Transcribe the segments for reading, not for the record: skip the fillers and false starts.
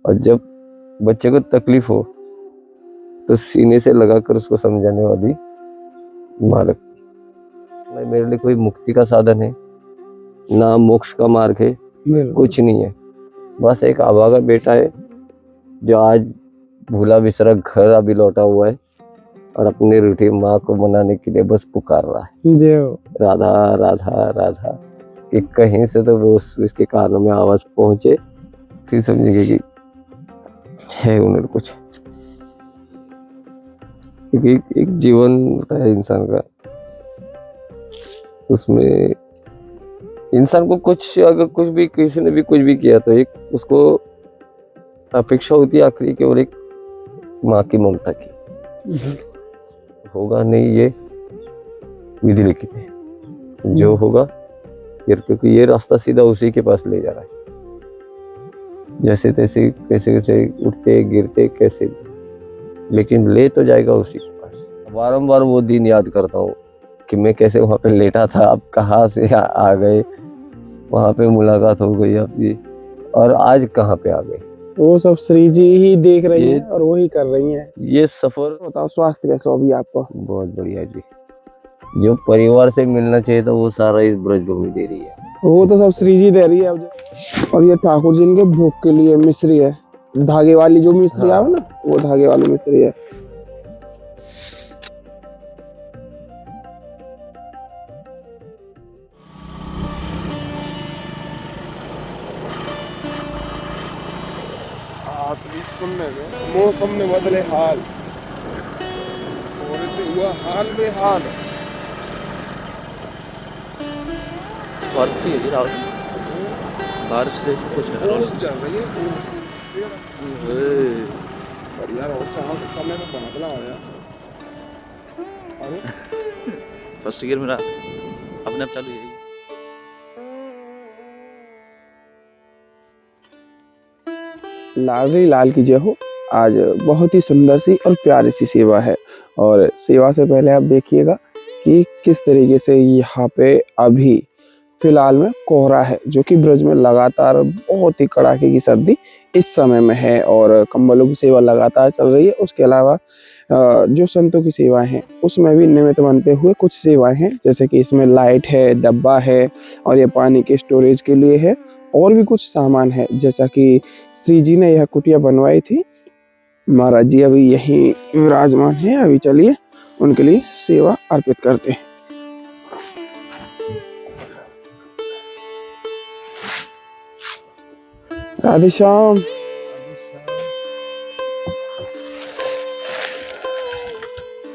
और जब बच्चे को तकलीफ हो तो सीने से लगाकर उसको समझाने वाली माँ लगती है। मेरे लिए कोई मुक्ति का साधन है ना मोक्ष का मार्ग है, कुछ नहीं है। बस एक अभागा बेटा है जो आज भूला बिसरा घर अभी लौटा हुआ है और अपनी रूठी माँ को मनाने के लिए बस पुकार रहा है, राधा राधा राधा, कि कहीं से तो वो उसके कानों में आवाज पहुंचे, फिर समझेंगे कि है उन्हें कुछ। क्योंकि एक जीवन होता है इंसान का, उसमें इंसान को कुछ, अगर कुछ भी किसी ने भी कुछ भी किया तो एक उसको अपेक्षा होती है आखिरी केवल एक माँ की ममता की। होगा नहीं, ये विधि लिखित है, जो होगा फिर, क्योंकि ये रास्ता सीधा उसी के पास ले जा रहा है। जैसे तैसे कैसे कैसे उठते गिरते कैसे, लेकिन ले तो जाएगा उसी के पास। बारंबार वो दिन याद करता हूँ कि मैं कैसे वहाँ पे लेटा था, आप कहाँ से आ गए, वहाँ पे मुलाकात हो गई आपकी, और आज कहाँ पे आ गए। वो सब श्री जी ही देख रही हैं और वही कर रही हैं। ये सफर, बताओ स्वास्थ्य कैसा अभी आपको? बहुत बढ़िया जी। जो परिवार से मिलना चाहिए था वो सारा इस ब्रजभूमि दे रही है। वो तो सब श्री जी दे रही है। और ये ठाकुर जी के भोग के लिए मिश्री है, धागे वाली जो मिश्री आवे ना, वो धागे वाली मिश्री है। सुनने में मौसम ने बदले हाल, और से हुआ हाल बेहाल। बारिश ही है जी रात, बारिश जैसे कुछ है। ओस चल रही है, बढ़िया रोज समय में बादला आया। फर्स्ट गियर मेरा अपने आप चालू है। लाल रे लाल की जय हो। आज बहुत ही सुंदर सी और प्यारी सी सेवा है, और सेवा से पहले आप देखिएगा कि किस तरीके से यहाँ पे अभी फिलहाल में कोहरा है, जो कि ब्रज में लगातार बहुत ही कड़ाके की सर्दी इस समय में है, और कंबलों की सेवा लगातार चल रही है। उसके अलावा जो संतों की सेवाएं हैं उसमें भी निमित्त बनते हुए कुछ सेवाएं हैं, जैसे कि इसमें लाइट है, डब्बा है, और ये पानी के स्टोरेज के लिए है, और भी कुछ सामान है। जैसा कि श्री जी ने यह कुटिया बनवाई थी, महाराज जी अभी यहीं विराजमान है। अभी चलिए उनके लिए सेवा अर्पित करते हैं। राधे श्याम।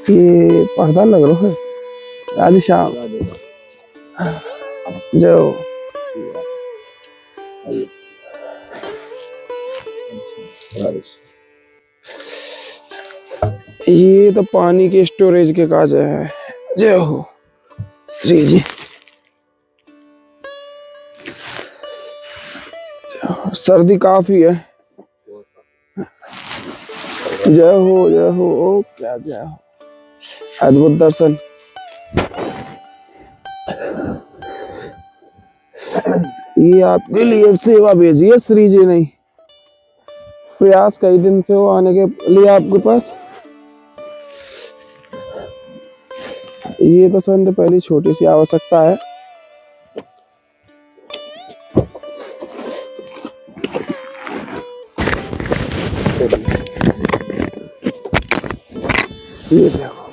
ये पर्दा लग रहा है। राधे श्याम। जो ये तो पानी के स्टोरेज के काज है। जय हो श्री जी। सर्दी काफी है। जय हो। ओ क्या जय हो, अद्भुत दर्शन। ये आपके लिए सेवा भेजी है श्री जी ने। प्रयास कई दिन से हो आने के लिए आपके पास। ये तो संत पहली छोटी सी आवश्यकता है। ये देखो,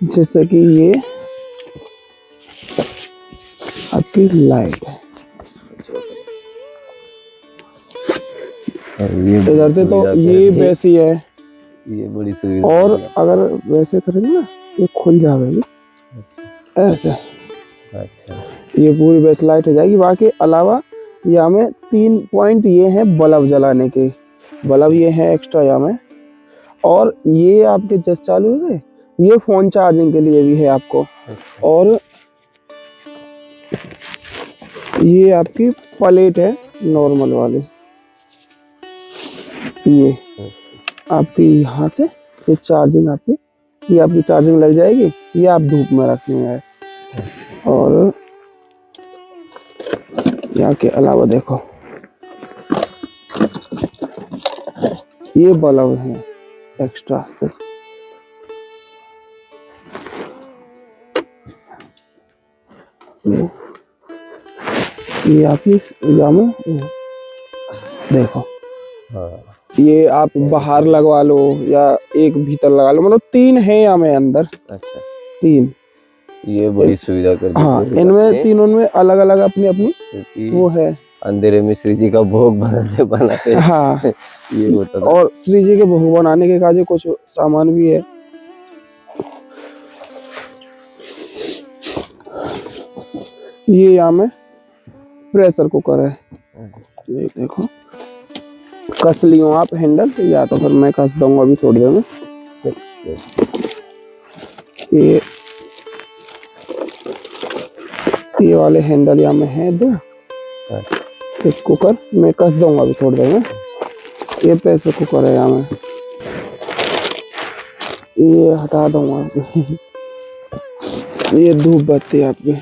जैसे कि ये आपकी लाइट है। इधर से तो ये वैसी है, ये बड़ी सुविधा। और अगर वैसे करेंगे ना ये खुल जाएगी ऐसे। अच्छा, ये पूरी बेस लाइट हो जाएगी। बाकी अलावा यहाँ में 3 पॉइंट ये हैं बल्ब जलाने के, बल्ब ये है एक्स्ट्रा यहाँ में। और ये आपके जस्ट चालू है, ये फोन चार्जिंग के लिए भी है आपको। और ये आपकी प्लेट है नॉर्मल वाली, ये आपकी यहाँ से ये चार्जिंग आपकी, ये आपकी चार्जिंग लग जाएगी। ये आप धूप में रखनी है। और यहाँ के अलावा देखो ये बल्ब है एक्स्ट्रा। ये आपकी जामे देखो, हाँ ये आप बाहर लगवा लो या एक भीतर लगा लो, मतलब 3 है यहाँ में अंदर, अच्छा 3। ये बड़ी सुविधा कर दी हाँ, पूरी इनमें आपने, तीनों में अलग अलग अपनी अपनी क्योंकि वो है। अंधेरे में श्री जी का भोग बनाते बनाते हाँ, ये होता था। और श्री जी के भोग बनाने के काजे कुछ सामान भी है। ये यहाँ में प्रेशर कुकर है, ये देखो, कस लियो आप हैंडल, या तो फिर मैं कस दूंगा अभी थोड़ी देर में। ये वाले हैंडल यहाँ में है 2, एक कुकर मैं कस दूंगा अभी थोड़ी देर में। ये प्रेशर कुकर है यहाँ में, ये हटा दूंगा आपको। ये धूप बत्ती आपके,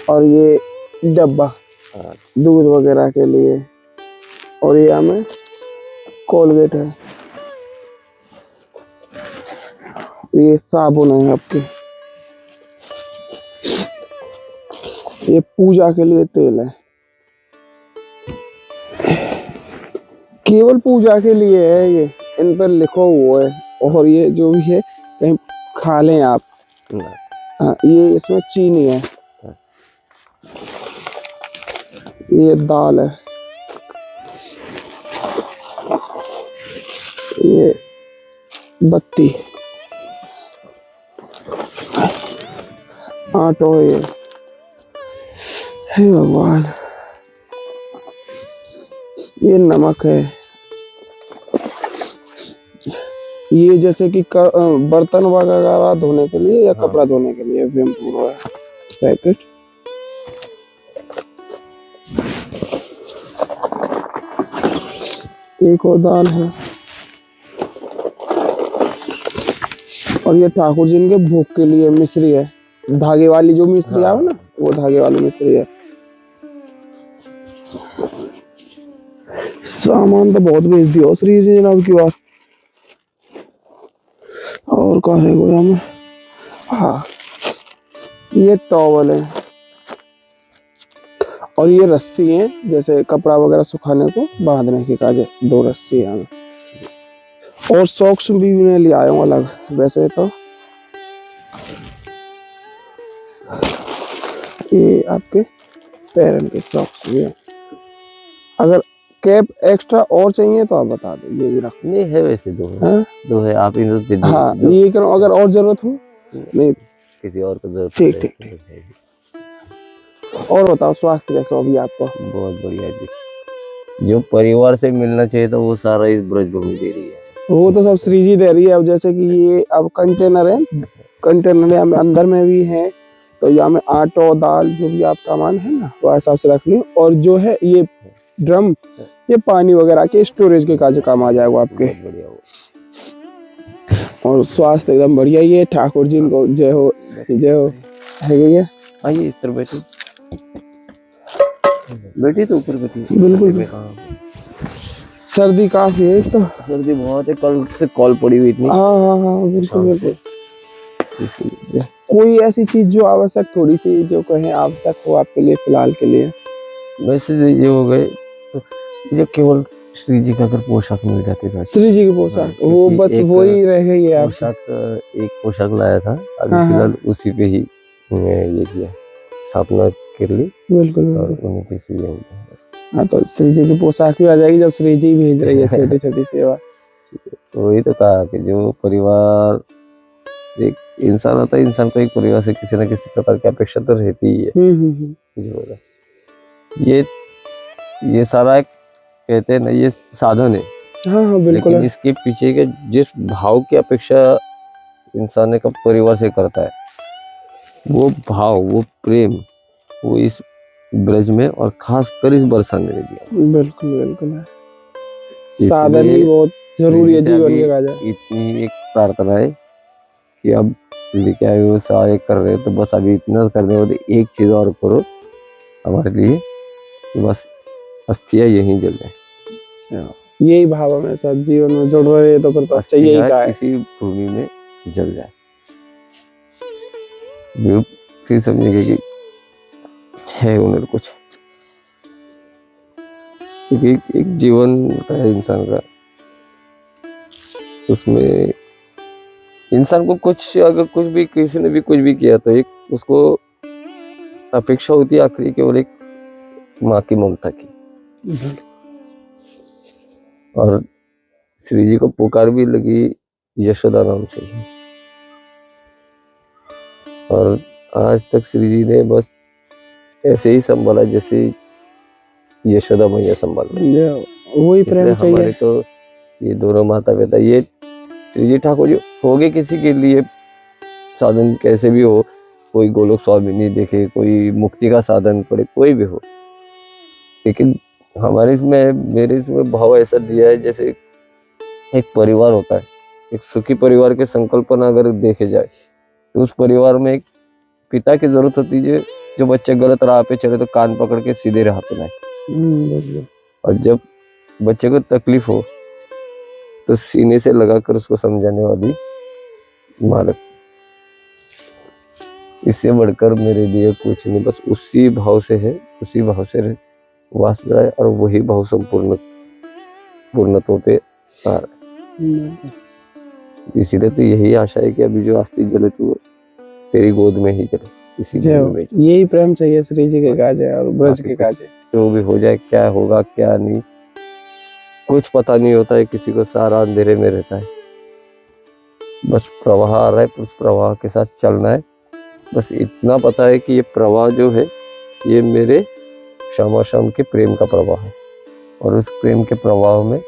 और ये डब्बा दूध वगैरह के लिए, और ये हमें कोलगेट है, ये साबुन है आपके, ये पूजा के लिए तेल है, केवल पूजा के लिए है ये, इन पर लिखो हुआ है। और ये जो भी है कहीं खा लें आप। हाँ, ये इसमें चीनी है, ये दाल है, ये बत्ती, आटो है, ये हे भगवान, ये नमक है, ये जैसे कि बर्तन वगैरह धोने के लिए या कपड़ा धोने के लिए विम पूरा है पैकेट। एक और दाल है, और ये ठाकुर जी के भोग के लिए मिश्री है, धागे वाली जो मिश्री आवे ना, वो धागे वाली मिश्री है। सामान तो बहुत भेज दिया श्री जी जनाब की बार। और कहाँ है गोया में, हाँ, ये टॉवल है, और ये रस्सी है, जैसे कपड़ा वगैरह सुखाने को बांधने के काजे 2 रस्सी है यहाँ। और सॉक्स भी मैं ले आया हूँ अलग, वैसे तो ये आपके पैरन के सॉक्स भी है। अगर कैप एक्स्ट्रा और चाहिए तो आप बता दो, ये भी रख। नहीं है वैसे 2 है, हाँ? 2 है, आप इन दे दो। हाँ, ये करो, अगर और जरूरत हो नहीं किसी और को जरूरत ठीक पड़े ठीक तो है। और बताओ स्वास्थ्य कैसा अभी आपका? बहुत बढ़िया जी, जो परिवार से मिलना चाहिए था वो सारा इस ब्रजभूमि दे रही है। वो तो सब श्री जी दे रही है। अब जैसे कि ये अब कंटेनर है, कंटेनर है अंदर में भी है, तो यहाँ में आटो दाल जो भी आप सामान है ना वो हिसाब से रख लियो। और जो है ये ड्रम, ये पानी वगैरह के स्टोरेज के काज काम आ जाएगा आपके। बहुत बढ़िया हो। और स्वास्थ्य एकदम बढ़िया ही है। ठाकुर जी को जय हो, जय हो। है क्या? आइए इस तरफ बैठी, बैठी तो ऊपर बैठी। बिल्कुल। सर्दी काफी है, तो सर्दी बहुत है, कल से कॉल पड़ी हुई इतनी। हाँ हाँ हाँ बिल्कुल बिल्कुल। कोई ऐसी चीज जो आवश्यक, थोड़ी सी जो कहें आवश्यक हो आपके लिए फिलहाल के लिए? वैसे ये हो गए तो ये केवल श्री जी का अगर पोशाक मिल जाती था। श्री जी की पोशाक, वो बस वही रह गई है। पोशाक, एक पोशाक लाया था अभी हाँ, फिलहाल, उसी पे ही ये किया, स्थापना कर ली। बिल्कुल और बिल्कुल। उन्हीं की चीजें हो गई बस। हाँ, तो श्री जी की पोशाक भी आ जाएगी जब श्री जी भेज रही है छोटी छोटी सेवा। तो वही तो कहा कि जो परिवार, एक इंसान होता है, इंसान को एक परिवार से किसी न किसी प्रकार की अपेक्षा तो रहती ही है। कुछ होगा, ये सारा एक कहते हैं ना, ये साधन है। हाँ हाँ बिल्कुल। लेकिन इसके पीछे के जिस भाव की अपेक्षा इंसान का परिवार से करता है, वो भाव, वो प्रेम, वो इस ब्रज में और खास कर इस बरसाने में दिया। बिल्कुल बिल्कुल है। साधन ही बहुत जरूरी है जीवन के राजा। इतनी एक प्रार्थना है कि अब लेके आए हो, सहाय कर रहे हो, तो बस अभी इतना करने वाले एक चीज और करो हमारे लिए, कि बस अस्थियां यहीं जल जाए। यही भाव हमेशा जीवन में जुड़ रहे तो फिर तो अच्छा यही अस्थियां का है। किसी भूमि में जल जाए, वो फिर समझेंगे कि है उन्हें कुछ। क्योंकि एक जीवन होता है इंसान का, उसमें इंसान को कुछ, अगर कुछ भी किसी ने भी कुछ भी किया तो एक उसको अपेक्षा होती है आखिरी केवल एक माँ की ममता की। और श्री जी को पुकार भी लगी यशोदा नाम से ही, और आज तक श्री जी ने बस ऐसे ही संभाला जैसे यशोदा मैया संभाल रही। वही इसलिए प्रेम हमारे चाहिए। तो ये दोनों माता पिता, ये श्री जी ठाकुर जी हो गए किसी के लिए साधन, कैसे भी हो, कोई गोलोक स्वामिनी देखे, कोई मुक्ति का साधन पड़े, कोई भी हो, लेकिन हमारे इसमें, मेरे इसमें भाव ऐसा दिया है जैसे एक परिवार होता है, एक सुखी परिवार के संकल्पना अगर देखे जाए तो उस परिवार में एक पिता की जरूरत होती है जो बच्चे गलत राह पे चले तो कान पकड़ के सीधे राह पे लाए, बिल्कुल। और जब बच्चे को तकलीफ हो तो सीने से लगाकर उसको समझाने वाली मालक। इससे बढ़कर मेरे लिए कुछ नहीं, बस उसी भाव से है, उसी भाव से वास कराए, और वही भाव संपूर्ण पूर्णत्व पे आ रहा है। इसीलिए तो यही आशा है कि अभी जो अस्थि जले तो तेरी गोद में ही जले, इसी भूमि में। यही प्रेम चाहिए श्री जी के काजे और ब्रज के काजे। जो भी हो जाए, क्या होगा क्या नहीं कुछ पता नहीं होता है, किसी को सारा अंधेरे में रहता है, बस प्रवाह आ रहा है, उस प्रवाह के साथ चलना है। बस इतना पता है कि ये प्रवाह जो है ये मेरे श्यामाश्याम के प्रेम का प्रवाह है, और उस प्रेम के प्रवाह में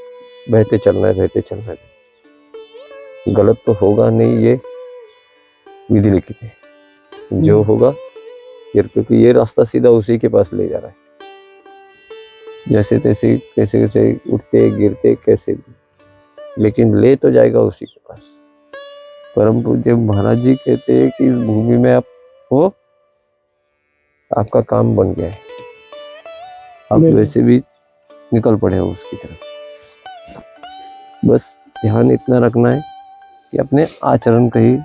बहते चलना है, बहते चलना है। गलत तो होगा नहीं, ये विधि लिखित है, जो होगा फिर, क्योंकि ये रास्ता सीधा उसी के पास ले जा रहा है। जैसे तैसे कैसे कैसे उठते गिरते कैसे भी, लेकिन ले तो जाएगा उसी के पास। परम पूज्य महाराज जी कहते हैं कि इस भूमि में आप हो, आपका काम बन गया है, आप वैसे भी निकल पड़े हो उसकी तरफ। बस ध्यान इतना रखना है कि अपने आचरण कहीं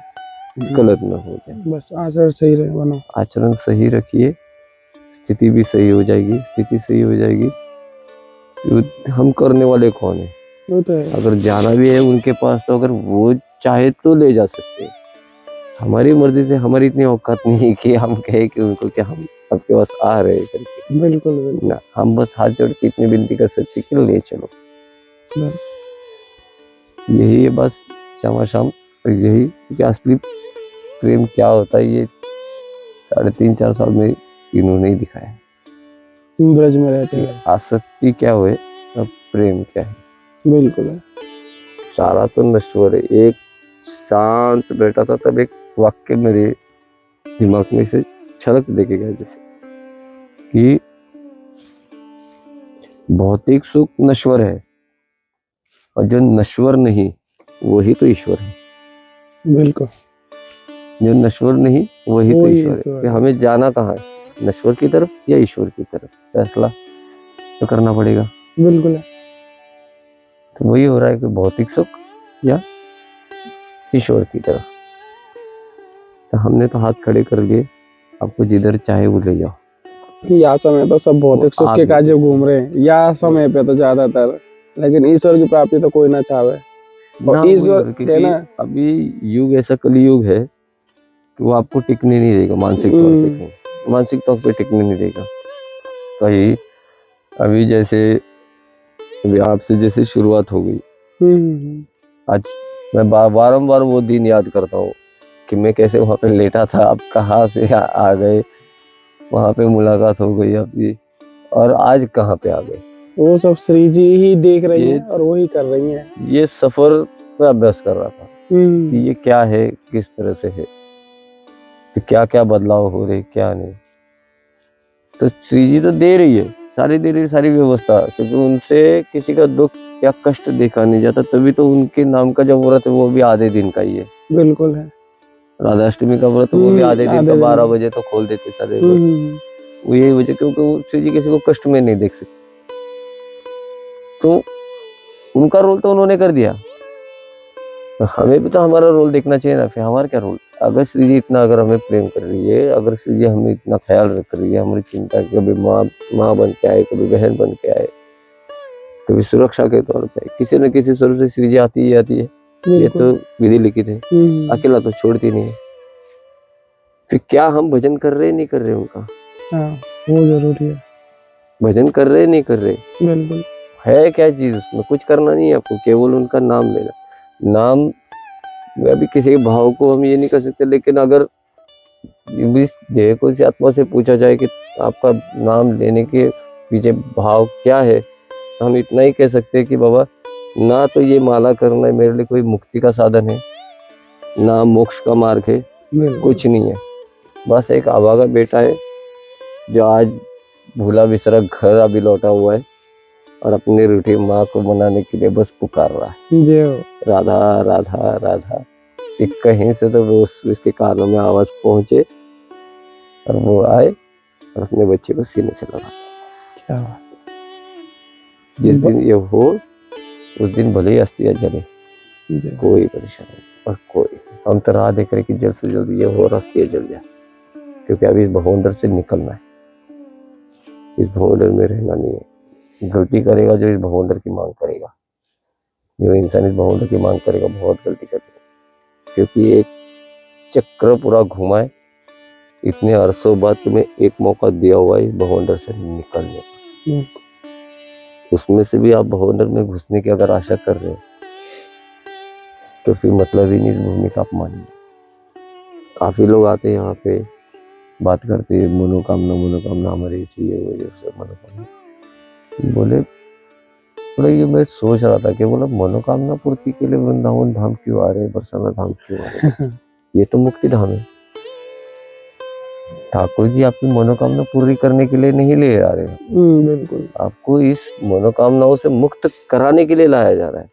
गलत ना हो जाए, बस आचरण सही रहे, बनो आचरण सही रखिए, स्थिति भी सही हो जाएगी। स्थिति सही हो जाएगी, हम करने वाले कौन है? वो तो है। अगर जाना भी है उनके पास तो अगर वो चाहे तो ले जा सकते हैं, हमारी मर्जी से हमारी इतनी औकात नहीं है कि हम कहे कि उनको कि हम आपके पास आ रहे हैं करके। बिल्कुल बिल्कुल ना, हम बस हाथ जोड़ के इतनी विनती कर सकते कि ले चलो। यही है बस श्यामाश्याम, यही कि असली प्रेम क्या होता है ये 3.5-4 साल में इन्होंने ही दिखाया। ब्रज में रहते हैं आसक्ति क्या हुए और प्रेम क्या है, बिल्कुल है। सारा तो नश्वर है। एक शांत बैठा था तब एक वाक्य मेरे दिमाग में से छलक देके गया, जैसे कि भौतिक सुख नश्वर है और जो नश्वर नहीं वही तो ईश्वर है। बिल्कुल, जो नश्वर नहीं वही तो वही ईश्वर ईश्वर है। कि हमें जाना कहाँ है, नश्वर की तरफ या ईश्वर की तरफ, फैसला तो करना पड़ेगा। बिल्कुल है। तो वही हो रहा है कि भौतिक सुख या ईश्वर की तरफ। तो हमने तो हाथ खड़े कर लिए, आपको जिधर चाहे वो ले जाओ। या समय तो सब भौतिक सुख के आप काजे घूम रहे हैं, या समय पे तो ज्यादातर, लेकिन ईश्वर की प्राप्ति तो कोई ना चाहे। ना, और ईश्वर क्योंकि कहना अभी युग ऐसा कलयुग है कि वो आपको टिकने नहीं देगा मानसिक तौर पे, कहीं मानसिक तौर पे टिकने नहीं देगा कहीं। अभी जैसे अभी आपसे जैसे शुरुआत हो गई, आज मैं बारंबार वो दिन याद करता हूँ कि मैं कैसे वहाँ पे लेटा था, आप कहाँ से आ गए, वहाँ पे मुलाकात हो गई आपकी, और आज कहाँ पे आ गए। वो सब श्री जी ही देख रही हैं और वही कर रही हैं। ये सफर में अभ्यास कर रहा था कि ये क्या है, किस तरह से है, तो क्या क्या बदलाव हो रहे, क्या नहीं। तो श्री जी तो दे रही है, सारी दे रही है, सारी व्यवस्था, क्योंकि उनसे किसी का दुख या कष्ट देखा नहीं जाता, तभी तो उनके नाम का जो व्रत है वो भी आधे दिन का ही है। बिल्कुल है। राधाष्टमी का व्रत वो भी आधे दिन का, 12 बजे तो खोल देते सारे व्रत। वो यही वजह, क्योंकि वो श्री जी किसी को कष्ट में नहीं देख सकते। तो उनका रोल तो उन्होंने कर दिया, तो हमें भी तो हमारा रोल देखना चाहिए ना। फिर हमारा क्या रोल? अगर श्री जी इतना अगर हमें प्रेम कर रही है, अगर श्री जी हमें इतना ख्याल रख रही है, हमारी चिंता, कभी माँ बन के आए, कभी बहन बन के आए, कभी सुरक्षा के तौर पे किसी न किसी स्वरूप से श्री जी आती ही आती है। ये तो विधि लिखित है, अकेला तो छोड़ती नहीं है। फिर क्या हम भजन कर रहे नहीं कर रहे उनका? हाँ, वो जरूरी है। भजन कर रहे नहीं कर रहे, बिल्कुल। है क्या चीज उसमें? कुछ करना नहीं है आपको, केवल उनका नाम लेना। नाम में अभी किसी के भाव को हम ये नहीं कर सकते, लेकिन अगर इस देह को इस आत्मा से पूछा जाए कि आपका नाम लेने के पीछे भाव क्या है, तो हम इतना ही कह सकते हैं कि बाबा, ना तो ये माला करना मेरे लिए कोई मुक्ति का साधन है, ना मोक्ष का मार्ग है, कुछ नहीं है। बस एक अभागा बेटा है जो आज भूला बिसरा घर अभी लौटा हुआ है और अपनी रूठी माँ को मनाने के लिए बस पुकार रहा है, जय हो। राधा राधा राधा। कि कहीं से तो वो उसके कानों में आवाज पहुंचे और वो आए और अपने बच्चे को सीने से लगा। क्या बात। जिस दिन ये हो उस दिन भले ही अस्थियां जले, जय हो। कोई परेशानी नहीं। और कोई, हम तो राह देख रहे कि जल्द से जल्द ये हो और अस्थियां जल जाए, क्योंकि अभी इस भवंडर से निकलना है, इस भवंडर में रहना नहीं है। गलती करेगा जो इस भवंडर की मांग करेगा, जो इंसान इस भवंडर की मांग करेगा, बहुत गलती करेगा। क्योंकि एक चक्र पूरा घुमा है, इतने अरसों बाद तुम्हें एक मौका दिया हुआ है इस भवंडर से निकलने का। उसमें से भी आप भवंडर में घुसने की अगर आशा कर रहे हो तो फिर मतलब ही नहीं इस भूमि का अपमान है। काफी लोग आते हैं यहाँ पे, बात करते हैं मनोकामना हमारी चाहिए, वो ये सब मनोकामना। बोले ये मैं सोच रहा था कि बोला मनोकामना पूर्ति के लिए वृंदावन धाम क्यों आ रहे हैं, बरसाना धाम क्यों आ रहे हैं? ये तो मुक्ति धाम है। ठाकुर जी आपकी मनोकामना पूरी करने के लिए नहीं ले आ रहे हैं, बिल्कुल। आपको इस मनोकामनाओं से मुक्त कराने के लिए लाया जा रहा है।